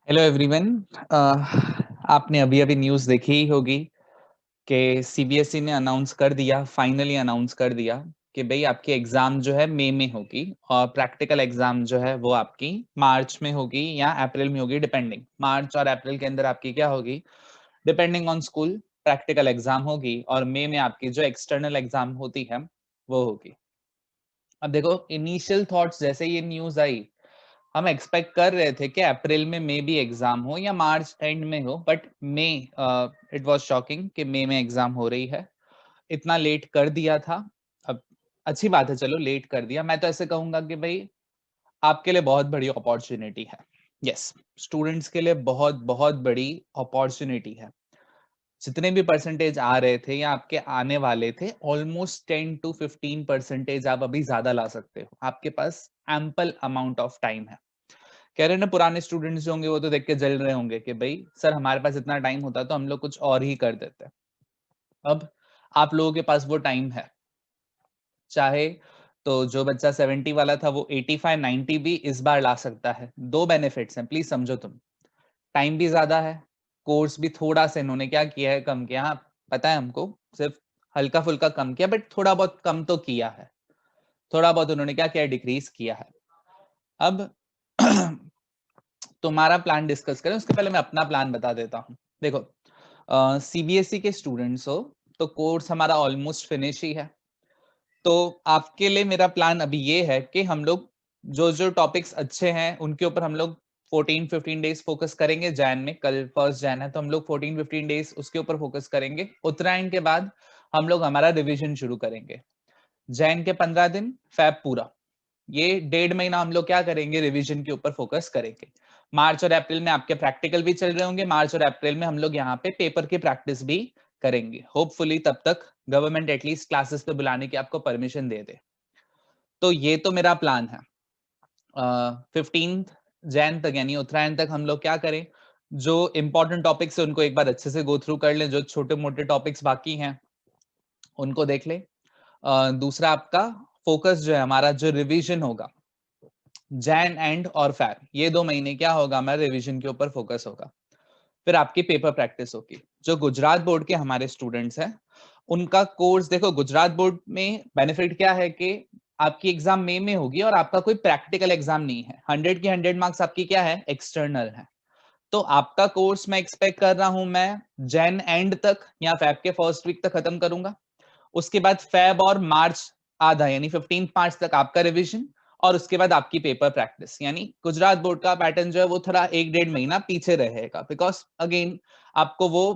Hello everyone. आपने अभी-अभी news देखी ही होगी कि सीबीएसई ने अनाउंस कर दिया, फाइनली अनाउंस कर दिया कि भई आपकी एग्ज़ाम जो है मई में होगी और प्रैक्टिकल एग्ज़ाम जो है वो आपकी मार्च में होगी या अप्रैल में होगी डिपेंडिंग। मार्च और अप्रैल के अंदर आपकी क्या होगी, depending on school practical exam होगी और मई में आपकी जो एक्सटर्नल एग्ज़ाम होती है, वो होगी। अब देखो इनिशियल थॉट्स जैसे ये न्यूज़ आई हम एक्सपेक्ट कर रहे थे कि अप्रैल में मे बी एग्जाम हो या मार्च एंड में हो but may it was shocking कि मई में एग्जाम हो रही है। इतना लेट कर दिया था। अब अच्छी बात है, चलो लेट कर दिया। मैं तो ऐसे कहूंगा कि भाई आपके लिए बहुत बड़ी अपॉर्चुनिटी है। यस, स्टूडेंट्स के लिए बहुत बहुत बड़ी अपॉर्चुनिटी है। जितने भी परसेंटेज आ रहे थे या आपके आने वाले थे, ऑलमोस्ट 10 to 15% आप अभी ज्यादा ला सकते हो। आपके पास एम्पल अमाउंट ऑफ टाइम है। कह रहे हैं ना, पुराने स्टूडेंट्स जो होंगे वो तो देख के जल रहे होंगे कि भाई सर हमारे पास इतना टाइम होता तो हम लोग कुछ और ही कर देते। अब आप लोगों के पास वो टाइम है। चाहे तो जो बच्चा 70 वाला था वो 85 90 भी इस बार ला सकता है। दो बेनिफिट्स हैं, प्लीज समझो तुम। टाइम भी ज्यादा है, कोर्स भी थोड़ा सा इन्होंने क्या किया है, कम किया। हाँ, पता है हमको, सिर्फ हल्का फुल्का कम किया बट थोड़ा बहुत कम तो किया है। थोड़ा बहुत उन्होंने क्या किया, डिक्रीज किया है। अब तुम्हारा प्लान डिस्कस करें उसके पहले मैं अपना प्लान बता देता हूँ। देखो, सीबीएसई के स्टूडेंट्स हो तो कोर्स हमारा ऑलमोस्ट फिनिश ही है। तो आपके लिए मेरा प्लान अभी ये है कि हम लोग जो जो टॉपिक्स अच्छे हैं उनके ऊपर हम लोग 14-15 डेज फोकस करेंगे। जैन में, कल 1 जैन है तो हम लोग 14-15 डेज उसके ऊपर फोकस करेंगे। उत्तरायण के बाद हम लोग हमारा रिविजन शुरू करेंगे। जैन के 15 दिन, फैब पूरा, ये 1.5 महीना हम लोग क्या करेंगे, रिवीजन के ऊपर फोकस करेंगे। मार्च और अप्रैल में आपके प्रैक्टिकल भी चल रहे होंगे। मार्च और अप्रैल में हम लोग यहाँ पे पेपर की प्रैक्टिस भी करेंगे। होपफुली तब तक गवर्नमेंट एटलीस्ट क्लासेस पे बुलाने की आपको परमिशन दे दे। तो ये तो मेरा प्लान है। 15 जैन तक यानी उत्तरायण तक हम लोग क्या करें, जो इंपॉर्टेंट टॉपिक्स है उनको एक बार अच्छे से गो थ्रू कर लें। जो छोटे मोटे टॉपिक्स बाकी हैं उनको देख ले। दूसरा आपका फोकस जो है, हमारा जो रिवीजन होगा जैन एंड और फैब, ये 2 महीने क्या होगा, हमारा रिवीजन के ऊपर फोकस होगा। फिर आपकी पेपर प्रैक्टिस होगी। जो गुजरात बोर्ड के हमारे स्टूडेंट्स हैं उनका कोर्स देखो, गुजरात बोर्ड में बेनिफिट क्या है कि आपकी एग्जाम मई में होगी और आपका कोई प्रैक्टिकल एग्जाम नहीं है। 100 की 100 मार्क्स आपकी क्या है, एक्सटर्नल है। तो आपका कोर्स मैं एक्सपेक्ट कर रहा हूं, मैं जैन एंड तक या फैब के फर्स्ट वीक तक खत्म करूंगा। उसके बाद फेब और मार्च आधा यानी 15 मार्च तक आपका रिवीजन और उसके बाद आपकी पेपर प्रैक्टिस। यानी गुजरात बोर्ड का पैटर्न जो है वो थोड़ा 1-1.5 महीना पीछे रहेगा, बिकॉज अगेन आपको वो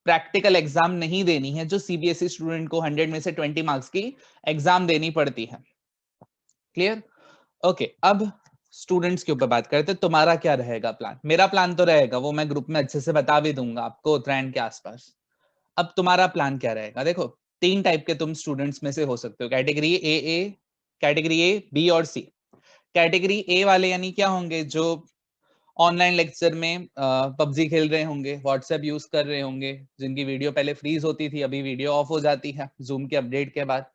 प्रैक्टिकल एग्जाम नहीं देनी है जो सीबीएसई स्टूडेंट को 100 में से 20 मार्क्स की एग्जाम देनी पड़ती है। क्लियर? ओके, अब स्टूडेंट्स के ऊपर बात करते हैं। तुम्हारा क्या रहेगा प्लान? मेरा प्लान तो रहेगा, वो मैं ग्रुप में अच्छे से बता भी दूंगा आपको उत्तरायण के आसपास। अब तुम्हारा प्लान क्या रहेगा? देखो, 3 टाइप के तुम स्टूडेंट्स में से हो सकते हो, category A, category A, B और सी। कैटेगरी ए वाले यानी क्या होंगे, जो ऑनलाइन लेक्चर में पबजी खेल रहे होंगे, व्हाट्सएप यूज कर रहे होंगे, जिनकी वीडियो पहले फ्रीज होती थी, अभी वीडियो ऑफ हो जाती है जूम के अपडेट के बाद,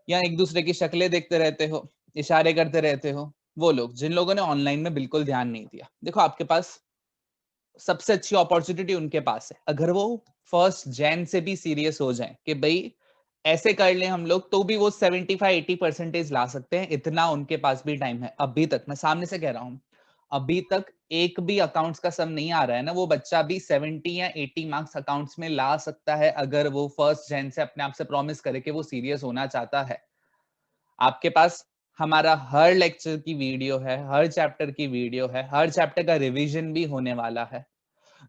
या एक दूसरे की शक्लें देखते रहते हो, इशारे करते रहते हो। वो लोग, जिन लोगों ने ऑनलाइन में बिल्कुल ध्यान नहीं दिया, देखो आपके पास सबसे अच्छी अपॉर्चुनिटी उनके पास है। अगर वो 1 जैन से भी सीरियस हो जाए कि भाई ऐसे कर ले हम लोग, तो भी वो 75-80% ला सकते हैं। इतना उनके पास भी टाइम है। अभी तक मैं सामने से कह रहा हूं, अभी तक एक भी अकाउंट्स का सम नहीं आ रहा है ना, वो बच्चा भी 70 या 80 मार्क्स अकाउंट्स में ला सकता है अगर वो 1 जैन से अपने आप से प्रॉमिस करे कि वो सीरियस होना चाहता है। आपके पास हमारा हर लेक्चर की वीडियो है, हर चैप्टर की वीडियो है, हर चैप्टर का रिवीजन भी होने वाला है।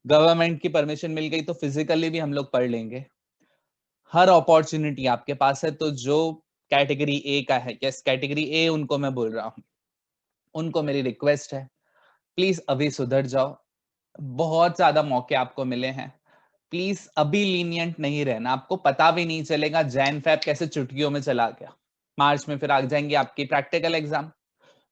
गवर्नमेंट की परमिशन मिल गई तो फिजिकली भी हम लोग पढ़ लेंगे। हर अपॉर्चुनिटी आपके पास है। तो जो कैटेगरी ए का है, यस कैटेगरी ए, उनको मैं बोल रहा हूँ, उनको मेरी रिक्वेस्ट है, प्लीज अभी सुधर जाओ। बहुत ज्यादा मौके आपको मिले हैं। प्लीज अभी लीनियंट नहीं रहना। आपको पता भी नहीं चलेगा जैन फैब कैसे चुटकियों में चला गया। मार्च में फिर आ जाएंगे आपकी प्रैक्टिकल एग्जाम,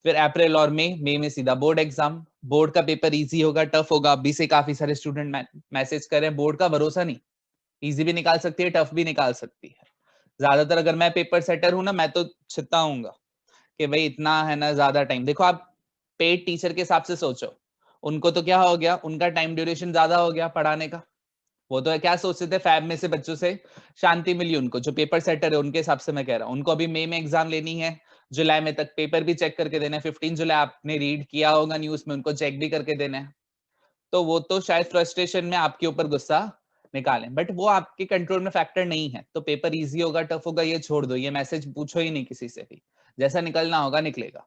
फिर अप्रैल और मई में सीधा बोर्ड एग्जाम। बोर्ड का पेपर इजी होगा, टफ होगा? अभी से काफी सारे स्टूडेंट मैसेज कर रहे हैं, बोर्ड का भरोसा नहीं, इजी भी निकाल सकती है, टफ भी निकाल सकती है। ज्यादातर अगर मैं पेपर सेटर हूं ना, मैं तो छिताऊंगा कि भाई इतना है ना ज्यादा टाइम। देखो आप पेड टीचर के हिसाब से सोचो, उनको तो क्या हो गया, उनका टाइम ड्यूरेशन ज्यादा हो गया पढ़ाने का। वो तो क्या सोचते थे, फैब में से बच्चों से शांति मिली उनको, जो पेपर सेटर है उनके हिसाब से मैं कह रहा हूँ। उनको अभी मई में एग्जाम लेनी है, जुलाई में तक पेपर भी चेक करके देना है। 15 जुलाई आपने रीड किया होगा न्यूज में, उनको चेक भी करके देना है। तो वो तो शायद फ्रस्ट्रेशन में आपके ऊपर गुस्सा निकालें, बट वो आपके कंट्रोल में फैक्टर नहीं है। तो पेपर इजी होगा टफ होगा ये छोड़ दो, ये मैसेज पूछो ही नहीं किसी से भी, जैसा निकलना होगा निकलेगा।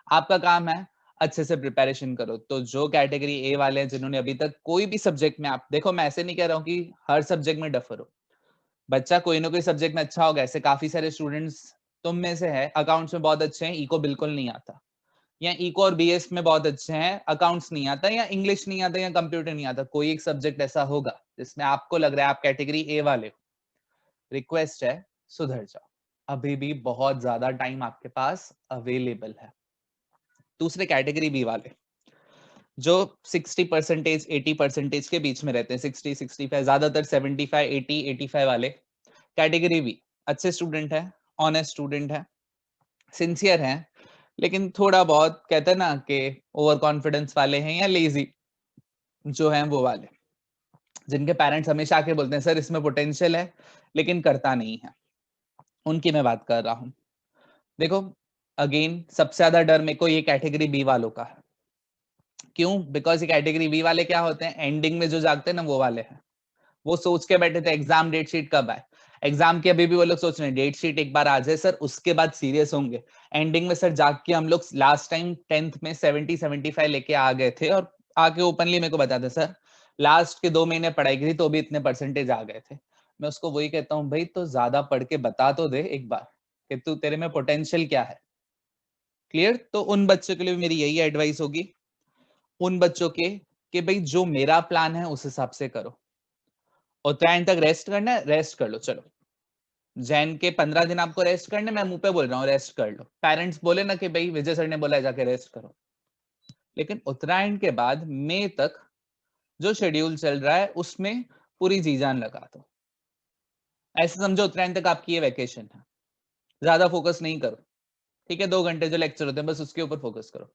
आपका काम है अच्छे से प्रिपरेशन करो। तो जो कैटेगरी ए वाले हैं, जिन्होंने अभी तक कोई भी सब्जेक्ट में, आप देखो मैं ऐसे नहीं कह रहा हूँ कि हर सब्जेक्ट में डफर हो, बच्चा कोई ना कोई सब्जेक्ट में अच्छा होगा। ऐसे काफी सारे स्टूडेंट्स तुम में से है, अकाउंट्स में बहुत अच्छे हैं, इको बिल्कुल नहीं आता, या इको और बीएस में बहुत अच्छे हैं, अकाउंट्स नहीं आता, या इंग्लिश नहीं आता, या कंप्यूटर नहीं आता। कोई एक सब्जेक्ट ऐसा होगा जिसमें आपको लग रहा है आप कैटेगरी ए वाले हो, रिक्वेस्ट है सुधर जाओ, अभी भी बहुत ज्यादा टाइम आपके पास अवेलेबल है। दूसरे कैटेगरी बी वाले जो 60% 80% के बीच में रहते हैं, 60 65, ज्यादातर 75 80 85 वाले, कैटेगरी बी अच्छे स्टूडेंट है, ऑनेस्ट स्टूडेंट है, सिंसियर हैं, लेकिन थोड़ा बहुत कहते हैं ना कि ओवर कॉन्फिडेंस वाले हैं, या लेजी जो हैं वो वाले, जिनके पेरेंट्स हमेशा आके बोलते हैं सर इसमें पोटेंशियल है लेकिन करता नहीं है, उनकी मैं बात कर रहा हूँ। देखो अगेन सबसे ज्यादा डर मेरे को ये कैटेगरी बी वालों का है। क्यों? बिकॉज ये कैटेगरी बी वाले क्या होते हैं, एंडिंग में जो जागते हैं ना वो वाले हैं। वो सोच के बैठे थे एग्जाम डेट शीट कब आए, एग्जाम की अभी भी वो लोग सोच रहे हैं डेट शीट एक बार आ जाए सर, उसके बाद सीरियस होंगे। एंडिंग में सर जाग के हम लोग लास्ट टाइम 10th में 70 75 लेके आ गए थे, और आके ओपनली मेरे को बताते सर लास्ट के 2 महीने पढ़ाई की थी तो भी इतने परसेंटेज आ गए थे। मैं उसको वही कहता हूँ भाई तो ज्यादा पढ़ के बता तो दे एक बार कि तू तेरे में पोटेंशियल क्या है। क्लियर? तो उन बच्चों के लिए मेरी यही एडवाइस होगी, उन बच्चों के, कि भाई जो मेरा प्लान है उस हिसाब से करो। उत्तरायण तक रेस्ट करना है, रेस्ट कर लो, चलो। जैन के 15 दिन आपको रेस्ट करने, मैं मुंह पे बोल रहा हूँ रेस्ट कर लो। पेरेंट्स बोले ना कि भाई विजय सर ने बोला है जाके रेस्ट करो, लेकिन उत्तरायण के बाद मई तक जो शेड्यूल चल रहा है उसमें पूरी जी जान लगा दो। ऐसे समझो उत्तरायण तक आपकी ये वैकेशन है, ज्यादा फोकस नहीं करो, ठीक है? 2 घंटे जो लेक्चर होते हैं बस उसके ऊपर फोकस करो।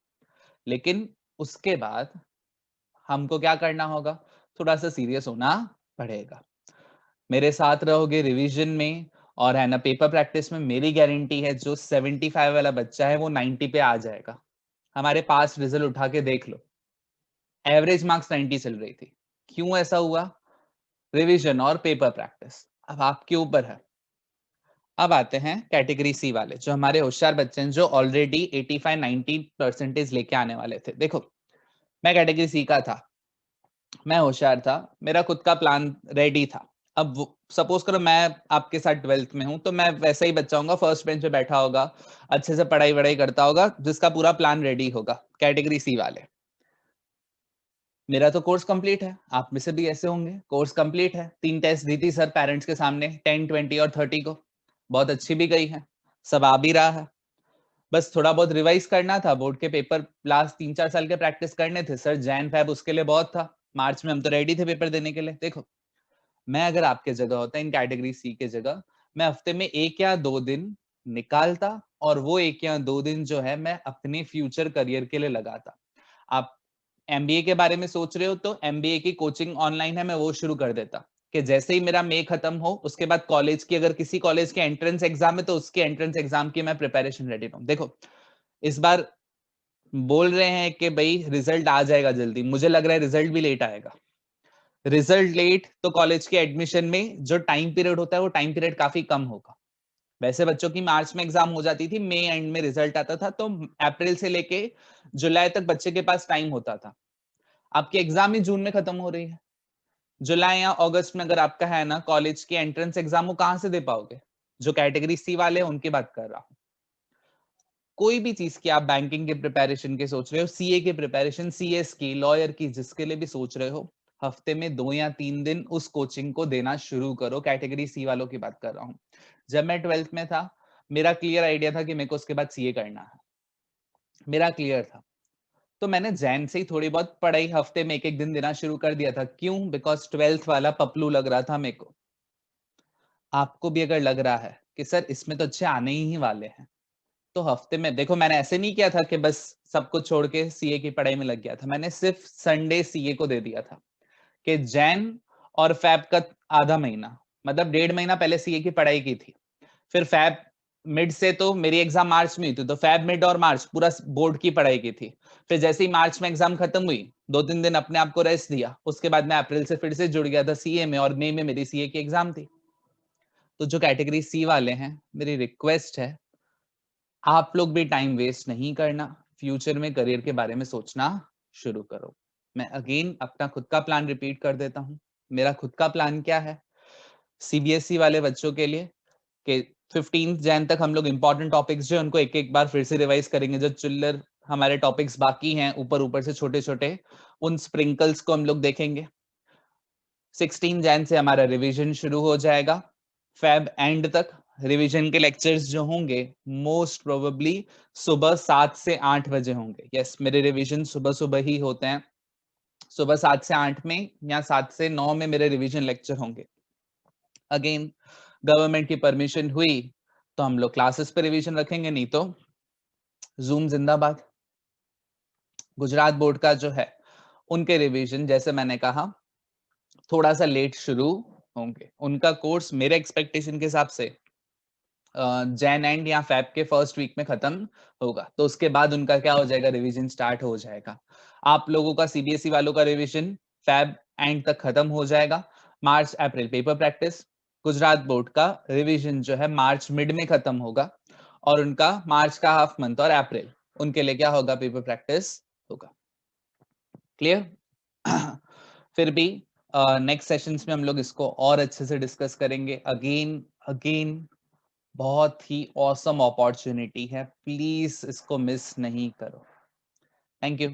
लेकिन उसके बाद हमको क्या करना होगा, थोड़ा सा सीरियस होना पड़ेगा। मेरे साथ रहोगे रिवीजन में, और है ना पेपर प्रैक्टिस में, मेरी गारंटी है जो 75 वाला बच्चा है वो 90 पे आ जाएगा। हमारे पास रिजल्ट उठा के देख लो, एवरेज मार्क्स 90 चल रही थी। क्यों ऐसा हुआ? रिवीजन और पेपर प्रैक्टिस। अब आपके ऊपर है। अब आते हैं कैटेगरी सी वाले, जो हमारे होशियार बच्चे हैं, जो ऑलरेडी 85 90% लेके आने वाले थे। देखो मैं कैटेगरी सी का था, मैं होशियार था, मेरा खुद का प्लान रेडी था। अब सपोज करो मैं आपके साथ 12th में हूं, तो मैं वैसा ही बच्चा होगा, फर्स्ट बेंच पे बैठा होगा, अच्छे से पढ़ाई वढ़ाई करता होगा, जिसका पूरा प्लान रेडी होगा। कैटेगरी सी वाले, मेरा तो कोर्स कंप्लीट है, आप में से भी ऐसे होंगे, कोर्स कंप्लीट है, 3 टेस्ट दी थी सर पेरेंट्स के सामने, 10 20 और 30 को, बहुत अच्छी भी गई है, सब आ भी रहा है। बस थोड़ा बहुत रिवाइज करना था, बोर्ड के पेपर लास्ट 3 4 साल के प्रैक्टिस करने थे सर, जैन फैब उसके लिए बहुत था, मार्च में हम तो रेडी थे पेपर देने के लिए। देखो मैं अगर आपके जगह होता, इन कैटेगरी सी के जगह, मैं हफ्ते में 1 या 2 दिन निकालता, और वो 1 या 2 दिन जो है मैं अपने फ्यूचर करियर के लिए लगाता। आप एमबीए के बारे में सोच रहे हो तो एमबीए की कोचिंग ऑनलाइन है, मैं वो शुरू कर देता, कि जैसे ही मेरा मई खत्म हो उसके बाद कॉलेज की, अगर किसी कॉलेज के एंट्रेंस एग्जाम है तो उसके एंट्रेंस एग्जाम की मैं प्रिपरेशन रेडी रहूं। देखो इस बार बोल रहे हैं कि भाई रिजल्ट आ जाएगा जल्दी, मुझे लग रहा है रिजल्ट भी लेट आएगा। रिजल्ट लेट तो कॉलेज के एडमिशन में जो टाइम पीरियड होता है वो टाइम पीरियड काफी कम होगा। वैसे बच्चों की मार्च में एग्जाम हो जाती थी, मई एंड में रिजल्ट आता था, तो अप्रैल से लेके जुलाई तक बच्चे के पास टाइम होता था। आपकी एग्जाम ही जून में खत्म हो रही है, जुलाई या अगस्त में अगर आपका है ना कॉलेज की एंट्रेंस एग्जाम, वो कहां से दे पाओगे? जो कैटेगरी सी वाले हैं उनकी बात कर रहा हूं। कोई भी चीज की, आप बैंकिंग के प्रिपरेशन के सोच रहे हो, सीए की प्रिपरेशन, सीएस की, लॉयर की, जिसके लिए भी सोच रहे हो, हफ्ते में 2 या 3 दिन उस कोचिंग को देना शुरू करो। कैटेगरी सी वालों की बात कर रहा हूँ। जब मैं 12th में था, मेरा क्लियर आइडिया था कि मेरे को उसके बाद सीए करना है, मेरा क्लियर था। तो मैंने जैन से ही थोड़ी बहुत पढ़ाई हफ्ते में 1 1 दिन देना शुरू कर दिया था। क्यों? बिकॉज 12th वाला पपलू लग रहा था मेरे को। आपको भी अगर लग रहा है कि सर इसमें तो अच्छे आने ही वाले हैं, तो हफ्ते में देखो, मैंने ऐसे नहीं किया था कि बस सब कुछ छोड़ के सीए की पढ़ाई में लग गया था। मैंने सिर्फ संडे सीए को दे दिया था कि जैन और फैब का आधा महीना, मतलब 1.5 महीना पहले सीए की पढ़ाई की थी। फिर फैब मिड से तो मेरी एग्जाम मार्च में हुई थी, तो फैब मिड और मार्च पूरा बोर्ड की पढ़ाई की थी। फिर जैसे ही मार्च में एग्जाम खत्म हुई, 2-3 दिन अपने आप को रेस्ट दिया, उसके बाद मैं अप्रैल से फिर से जुड़ गया था सीए में, और मई में मेरी सीए की एग्जाम थी। तो जो कैटेगरी सी वाले हैं, मेरी रिक्वेस्ट है, आप लोग भी टाइम वेस्ट नहीं करना, फ्यूचर में करियर के बारे में सोचना शुरू करो। मैं अगेन अपना खुद का प्लान रिपीट कर देता हूँ। मेरा खुद का प्लान क्या है सीबीएसई वाले बच्चों के लिए, कि 15 जैन तक हम लोग इंपॉर्टेंट टॉपिक्स जो उनको एक एक बार फिर से रिवाइज करेंगे। जो चिल्लर हमारे टॉपिक्स बाकी हैं ऊपर ऊपर से छोटे छोटे, उन स्प्रिंकल्स को हम लोग देखेंगे। 16 जैन से हमारा रिवीजन शुरू हो जाएगा। फेब एंड तक रिवीजन के लेक्चर्स जो होंगे मोस्ट प्रोबेबली सुबह 7 से 8 बजे होंगे। यस, मेरे रिवीजन सुबह सुबह ही होते हैं। सुबह 7 से 8 में या 7 से 9 में मेरे रिवीजन लेक्चर होंगे। अगेन गवर्नमेंट की परमिशन हुई तो हम लोग क्लासेस पे रिवीजन रखेंगे, नहीं तो जूम जिंदाबाद। गुजरात बोर्ड का जो है उनके रिवीजन जैसे मैंने कहा थोड़ा सा लेट शुरू होंगे। उनका कोर्स मेरे एक्सपेक्टेशन के हिसाब से जैन एंड या फेब के फर्स्ट वीक में खत्म होगा, तो उसके बाद उनका क्या हो जाएगा, रिवीजन स्टार्ट हो जाएगा। आप लोगों का सीबीएसई वालों का रिवीजन फेब एंड तक खत्म हो जाएगा। मार्च अप्रैल पेपर प्रैक्टिस। गुजरात बोर्ड का रिवीजन जो है मार्च मिड में खत्म होगा, और उनका मार्च का हाफ मंथ और अप्रैल उनके लिए क्या होगा, पेपर प्रैक्टिस होगा। क्लियर? फिर भी नेक्स्ट सेशंस में हम लोग इसको और अच्छे से डिस्कस करेंगे। अगेन बहुत ही ऑसम अपॉर्चुनिटी है, प्लीज इसको मिस नहीं करो। Thank you.